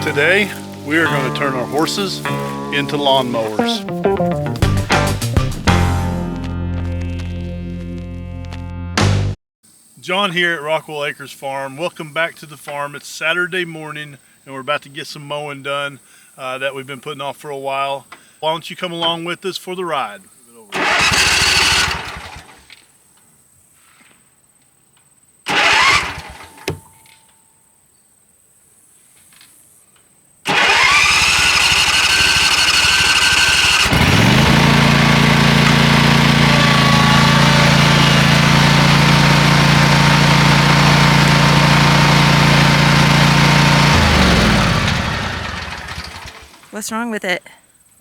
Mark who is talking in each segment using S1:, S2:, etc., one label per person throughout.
S1: Today, we are going to turn our horses into lawnmowers. John here at Rockwell Acres Farm. Welcome back to the farm. It's Saturday morning and we're about to get some mowing done that we've been putting off for a while. Why don't you come along with us for the ride?
S2: What's wrong with it?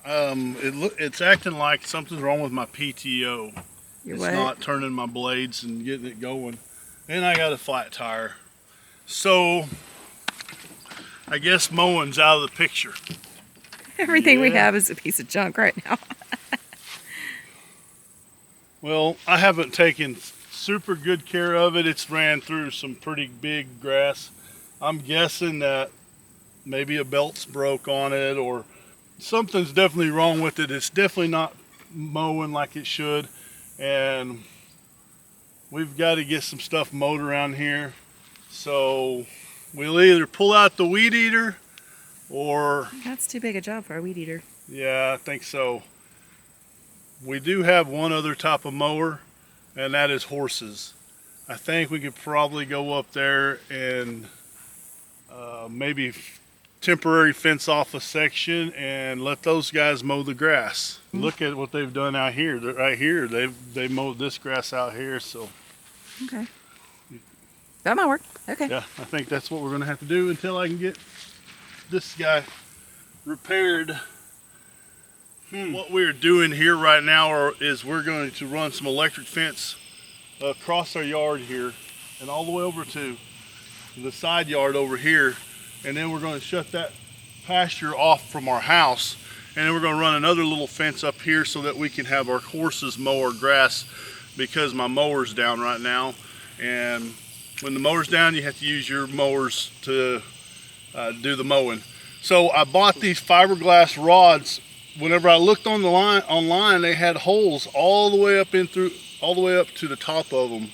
S1: It's acting like something's wrong with my PTO.
S2: It's
S1: not turning my blades and getting it going. And I got a flat tire. So I guess mowing's out of the picture.
S2: Everything we have is a piece of junk right now.
S1: Well, I haven't taken super good care of it. It's ran through some pretty big grass. I'm guessing that maybe a belt's broke on it or something's definitely wrong with it. It's definitely not mowing like it should, and we've got to get some stuff mowed around here. So we'll either pull out the weed eater or...
S2: That's too big a job for a weed eater.
S1: Yeah, I think so. We do have one other type of mower, and that is horses. I think we could probably go up there and maybe temporary fence off a section and let those guys mow the grass. Look at what they've done out here. Right here, they mowed this grass out here. So
S2: okay, that might work. Okay.
S1: Yeah, I think that's what we're going to have to do until I can get this guy repaired. What we're doing here right now is we're going to run some electric fence across our yard here and all the way over to the side yard over here. And then we're going to shut that pasture off from our house. And then we're going to run another little fence up here so that we can have our horses mow our grass, because my mower's down right now. And when the mower's down, you have to use your mowers to do the mowing. So I bought these fiberglass rods. Whenever I looked on the online, they had holes all the way up to the top of them.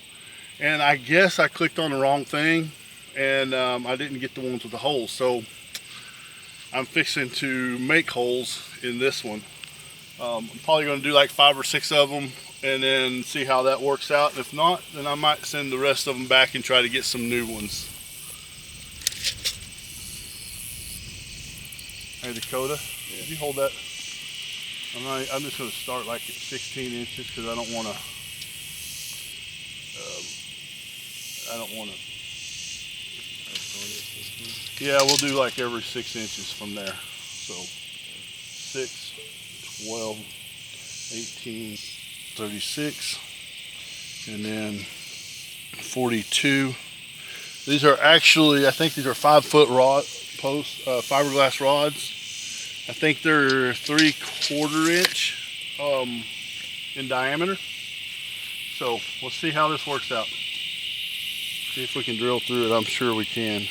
S1: And I guess I clicked on the wrong thing. And I didn't get the ones with the holes, so I'm fixing to make holes in this one. I'm probably going to do like 5 or 6 of them and then see how that works out. If not, then I might send the rest of them back and try to get some new ones. Hey Dakota, Did you hold that? I'm just going to start like at 16 inches because I don't want to. Yeah, we'll do like every 6 inches from there. So 6, 12, 18, 36, and then 42. These are actually, I think these are 5-foot rod posts, fiberglass rods. I think they're 3/4 inch in diameter. So we'll see how this works out. See if we can drill through it. I'm sure we can.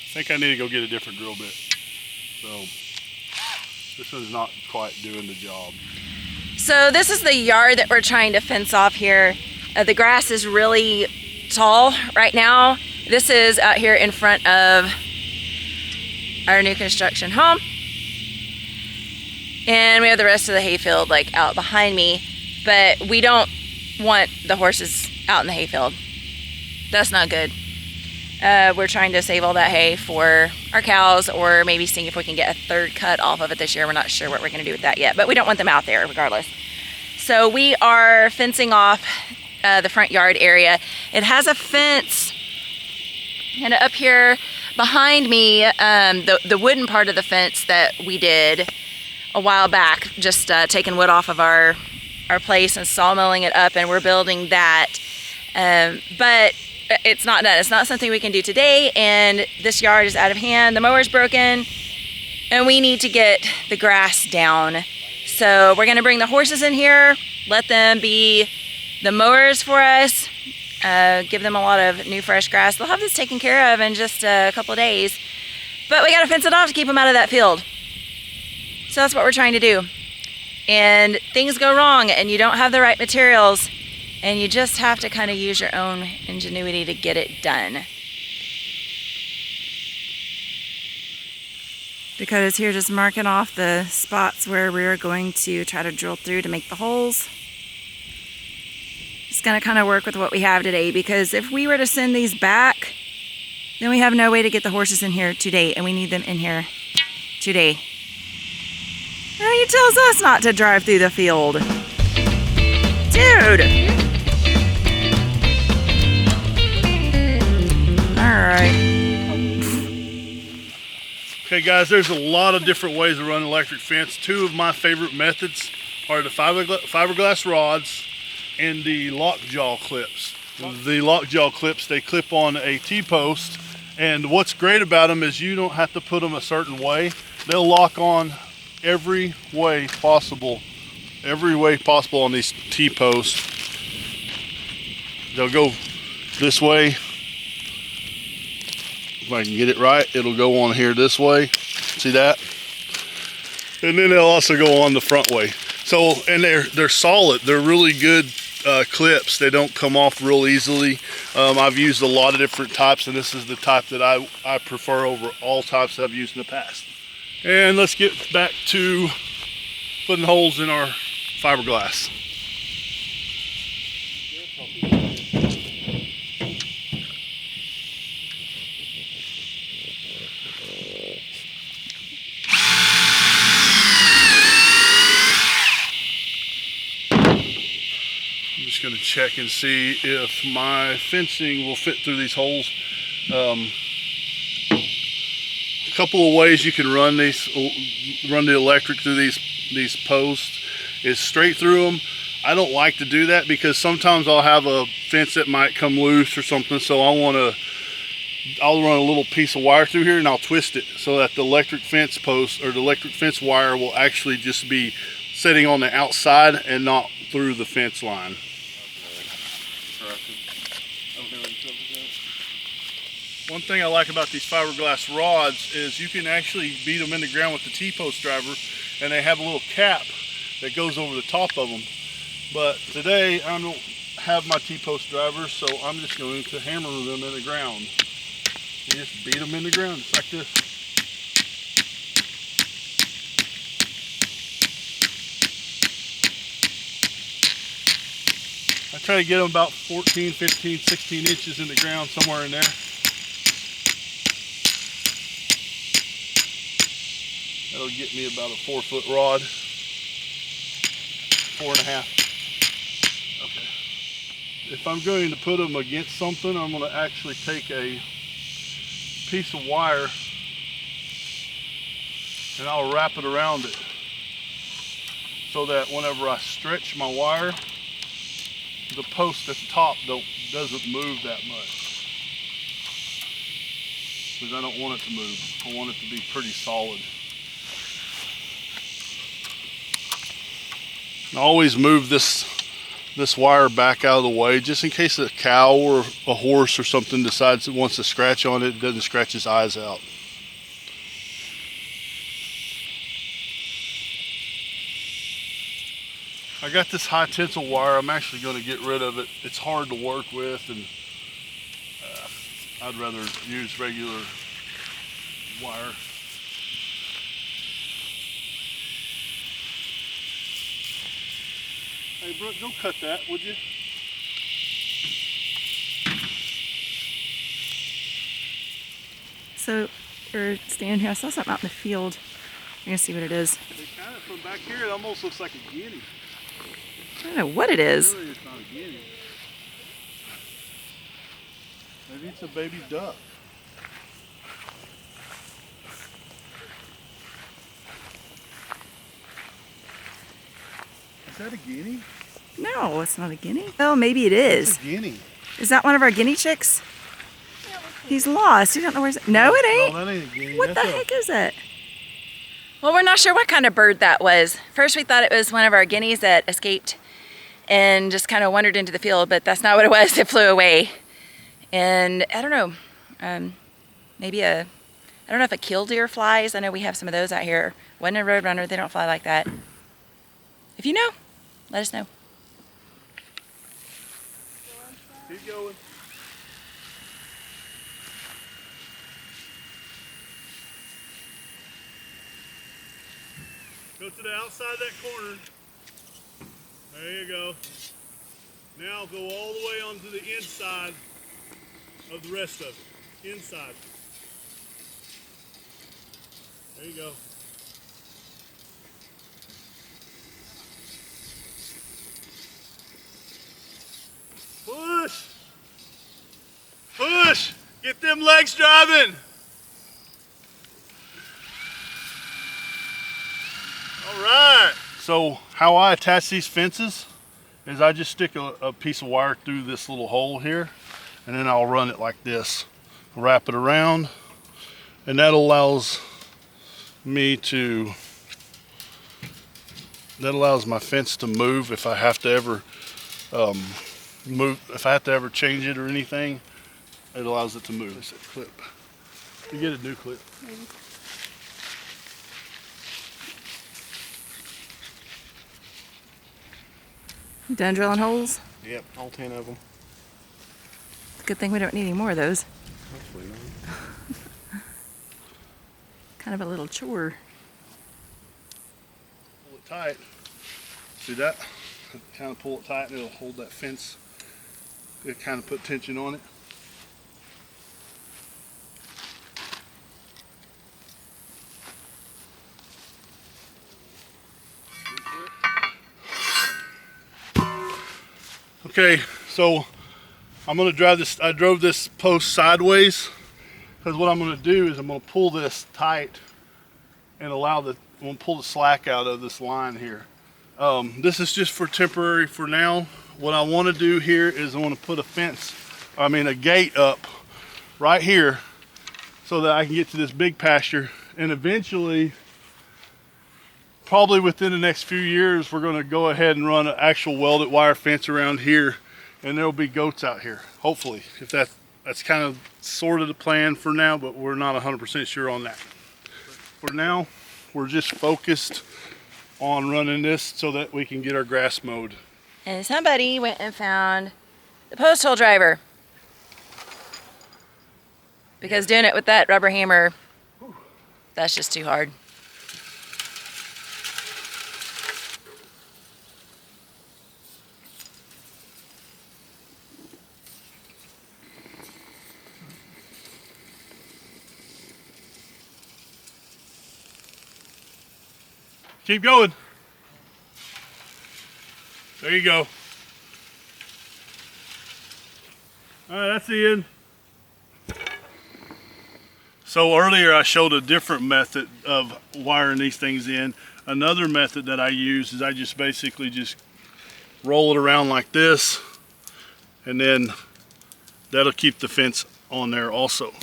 S1: I think I need to go get a different drill bit. So this one's not quite doing the job.
S2: So this is the yard that we're trying to fence off here. The grass is really tall right now. This is out here in front of our new construction home. And we have the rest of the hayfield like out behind me, but we don't want the horses out in the hayfield. That's not good. We're trying to save all that hay for our cows, or maybe seeing if we can get a third cut off of it this year. We're not sure what we're going to do with that yet, but we don't want them out there regardless. So we are fencing off the front yard area. It has a fence, and up here behind me, the wooden part of the fence that we did a while back, just taking wood off of our place and sawmilling it up, and we're building that. But it's not done. It's not something we can do today, and this yard is out of hand. The mower's broken, and we need to get the grass down So we're gonna bring the horses in here, let them be the mowers for us, give them a lot of new fresh grass. They'll have this taken care of in just a couple of days, but we gotta fence it off to keep them out of that field. So that's what we're trying to do. And things go wrong and you don't have the right materials, and you just have to kind of use your own ingenuity to get it done. Dakota's here just marking off the spots where we're going to try to drill through to make the holes. Just gonna kind of work with what we have today, because if we were to send these back, then we have no way to get the horses in here today, and we need them in here today. And he tells us not to drive through the field. Dude! Alright.
S1: Okay guys, there's a lot of different ways to run an electric fence. Two of my favorite methods are the fiberglass rods and the lockjaw clips. The lockjaw clips, they clip on a T-post, and what's great about them is you don't have to put them a certain way. They'll lock on every way possible on these T-posts. They'll go this way. If I can get it right, it'll go on here this way. See that? And then they'll also go on the front way. So, and they're solid. They're really good clips. They don't come off real easily. I've used a lot of different types, and this is the type that I prefer over all types that I've used in the past. And let's get back to putting holes in our fiberglass. I'm just going to check and see if my fencing will fit through these holes. A couple of ways you can run the electric through these posts is straight through them. I don't like to do that because sometimes I'll have a fence that might come loose or something, so I'll run a little piece of wire through here and I'll twist it so that the electric fence post or the electric fence wire will actually just be sitting on the outside and not through the fence line. One thing I like about these fiberglass rods is you can actually beat them in the ground with the T-post driver, and they have a little cap that goes over the top of them. But today I don't have my T-post driver, so I'm just going to hammer them in the ground. You just beat them in the ground just like this. I try to get them about 14, 15, 16 inches in the ground, somewhere in there. That'll get me about a 4-foot rod, 4.5. Okay. If I'm going to put them against something, I'm going to actually take a piece of wire and I'll wrap it around it so that whenever I stretch my wire, the post at the top doesn't move that much, because I don't want it to move. I want it to be pretty solid. I always move this wire back out of the way just in case a cow or a horse or something decides it wants to scratch on it. It doesn't scratch his eyes out. I got this high tensile wire. I'm actually going to get rid of it. It's hard to work with, and I'd rather use regular wire. Hey Brooke, go cut that, would you?
S2: So we're standing here. I saw something out in the field. I'm gonna see what it is.
S1: Kind of from back here, it almost looks like a guinea.
S2: I don't know what it is.
S1: Really, it's not a guinea. Maybe it's a baby duck. Is that a guinea?
S2: No, it's not a guinea. Oh, maybe it is.
S1: It's a guinea.
S2: Is that one of our guinea chicks? He's lost. You don't know where he's... No, it ain't.
S1: No, that ain't a guinea.
S2: What the heck is it? Well, we're not sure what kind of bird that was. First we thought it was one of our guineas that escaped and just kind of wandered into the field, but that's not what it was. It flew away. And I don't know, maybe I don't know if a killdeer flies. I know we have some of those out here. Wasn't a roadrunner, they don't fly like that. If you know, let us know.
S1: Keep going. Go to the outside of that corner. There you go. Now go all the way onto the inside of the rest of it. Inside. There you go. Push! Push! Get them legs driving! All right. So how I attach these fences is I just stick a piece of wire through this little hole here, and then I'll run it like this. Wrap it around, and that allows me to, that allows my fence to move if I have to ever if I have to ever change it or anything. It allows it to move. It's a clip. You get a new clip.
S2: You done drilling holes?
S1: Yep, all 10 of them.
S2: Good thing we don't need any more of those.
S1: Hopefully not.
S2: Kind of a little chore.
S1: Pull it tight. See that? Kind of pull it tight and it'll hold that fence. It'll kind of put tension on it. Okay, so I'm going to drive this. I drove this post sideways because what I'm going to do is I'm going to pull this tight and allow I'm going to pull the slack out of this line here. This is just for temporary for now. What I want to do here is I want to put a gate up right here so that I can get to this big pasture, and eventually, probably within the next few years, we're going to go ahead and run an actual welded wire fence around here, and there'll be goats out here, hopefully. If that's kind of sort of the plan for now, but we're not 100% sure on that. For now, we're just focused on running this so that we can get our grass mowed.
S2: And somebody went and found the post hole driver. Because doing it with that rubber hammer, that's just too hard.
S1: Keep going. There you go. All right, that's the end. So earlier I showed a different method of wiring these things in. Another method that I use is I just basically just roll it around like this, and then that'll keep the fence on there also.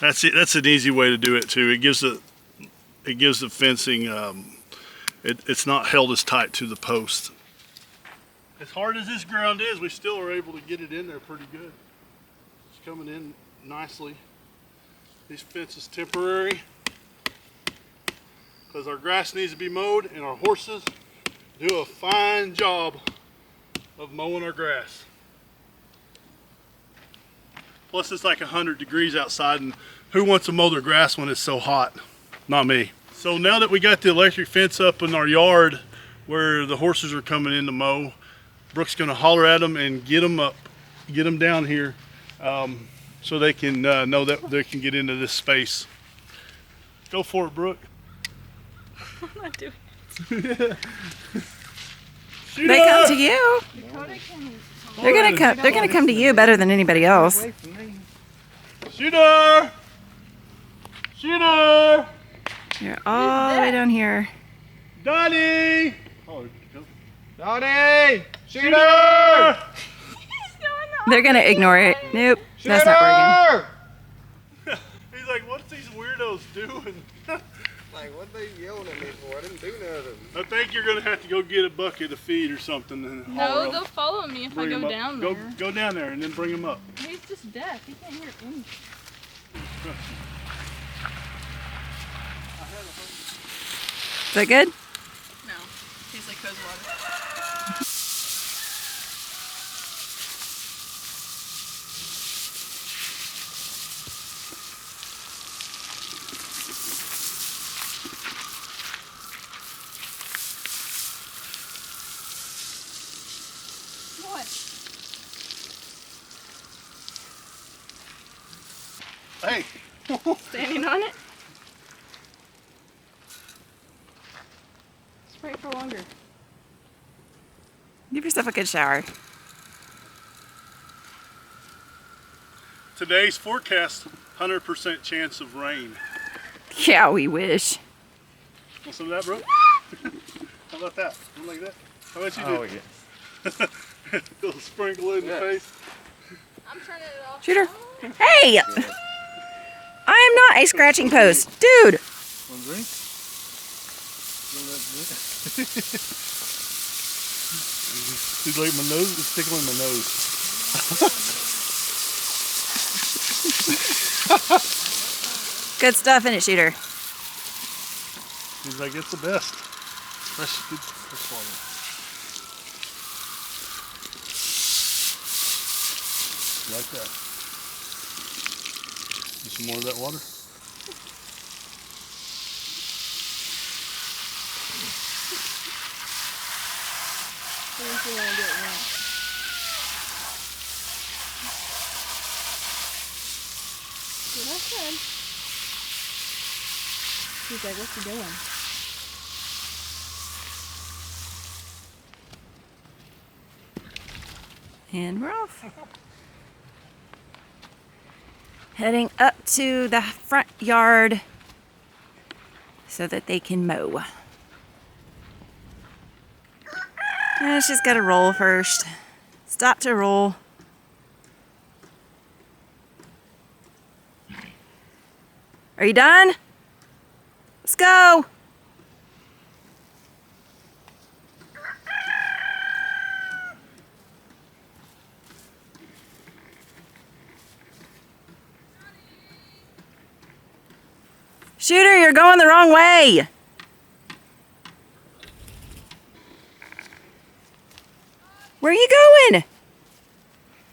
S1: That's it. That's an easy way to do it too. It gives the fencing, it's not held as tight to the post. As hard as this ground is, we still are able to get it in there pretty good. It's coming in nicely. This fence is temporary because our grass needs to be mowed, and our horses do a fine job of mowing our grass. Plus it's like 100 degrees outside, and who wants to mow their grass when it's so hot? Not me. So now that we got the electric fence up in our yard where the horses are coming in to mow, Brooke's gonna holler at them and get them down here so they can know that they can get into this space. Go for it, Brooke.
S2: I'm not doing
S1: it.
S2: They come to you. They're gonna come to you better than anybody else.
S1: Shooter! Shooter!
S2: You're all the way down here.
S1: Donnie! Oh,
S3: Donnie! Shooter!
S2: They're gonna ignore it. Nope, that's not working.
S1: He's like, what's these weirdos doing?
S3: Like, what they yelling at me for? I didn't do nothing.
S1: I think you're gonna have to go get a bucket of feed or something and haul her
S4: No,
S1: up.
S4: they'll follow me if I
S1: Bring
S4: go
S1: 'em up.
S4: down there.
S1: Go down there and then bring them up.
S4: He's just deaf. He can't hear anything.
S2: Is that good?
S4: No. Tastes like hose water. What?
S1: Hey.
S4: Standing on it? Spray for longer.
S2: Give yourself a good shower.
S1: Today's forecast, 100% chance of rain.
S2: Yeah, we wish.
S1: Want some of that, bro? How about that? Something like that? How about you do?
S3: Oh, yeah.
S1: Little sprinkle in the face.
S4: I'm turning it off.
S2: Shooter. Hey! I am not a scratching post. Dude!
S1: Want a drink? He's like my nose, it's tickling my nose.
S2: Good stuff in it, Shooter.
S1: He's like, it's the best. Fresh, good fresh water. Like that. Need some more of that water?
S4: What I said. He's like, what's he doing?
S2: And we're off. Heading up to the front yard so that they can mow. She's got to roll first. Stop to roll. Are you done? Let's go. Shooter, you're going the wrong way. Where are you going?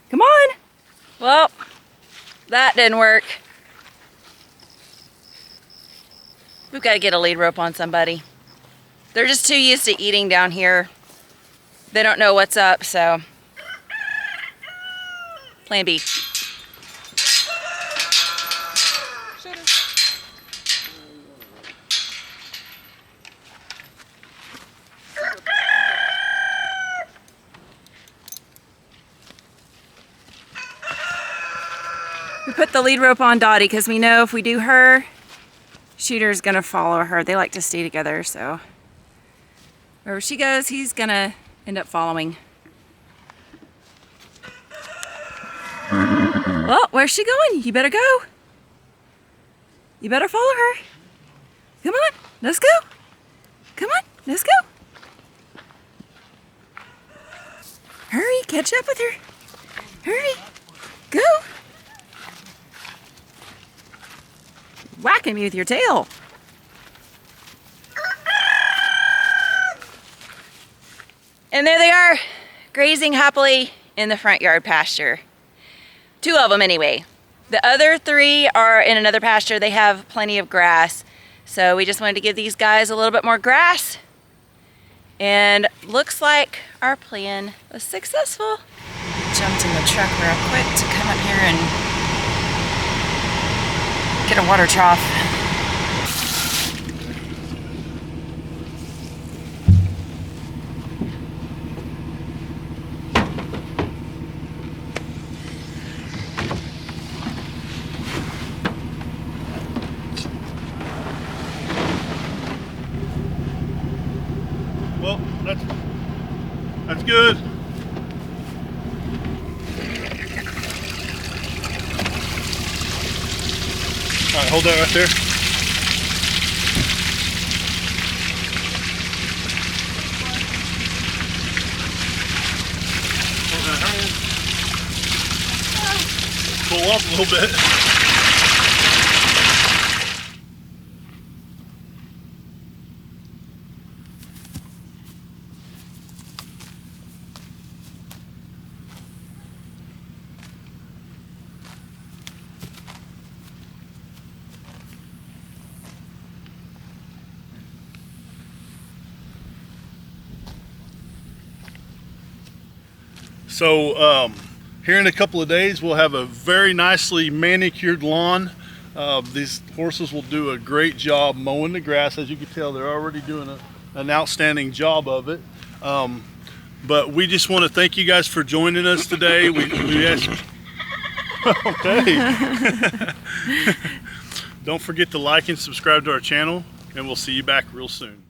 S2: Come on. Well, that didn't work. We've got to get a lead rope on somebody. They're just too used to eating down here. They don't know what's up, so. Plan B. We put the lead rope on Dottie because we know if we do her, Shooter's gonna follow her. They like to stay together, so wherever she goes, he's gonna end up following. Well, where's she going? You better go. You better follow her. Come on, let's go. Come on, let's go. Hurry, catch up with her. Hurry, go. Whacking me with your tail. And there they are, grazing happily in the front yard pasture. 2 of them anyway. The other 3 are in another pasture. They have plenty of grass. So we just wanted to give these guys a little bit more grass. And looks like our plan was successful. Jumped in the truck real quick to come up here and get a water trough.
S1: Well, that's good. All right, hold that right there. pull up a little bit. So here in a couple of days we'll have a very nicely manicured lawn. These horses will do a great job mowing the grass. As you can tell, they're already doing an outstanding job of it. But we just want to thank you guys for joining us today. We ask, okay. Don't forget to like and subscribe to our channel, and we'll see you back real soon.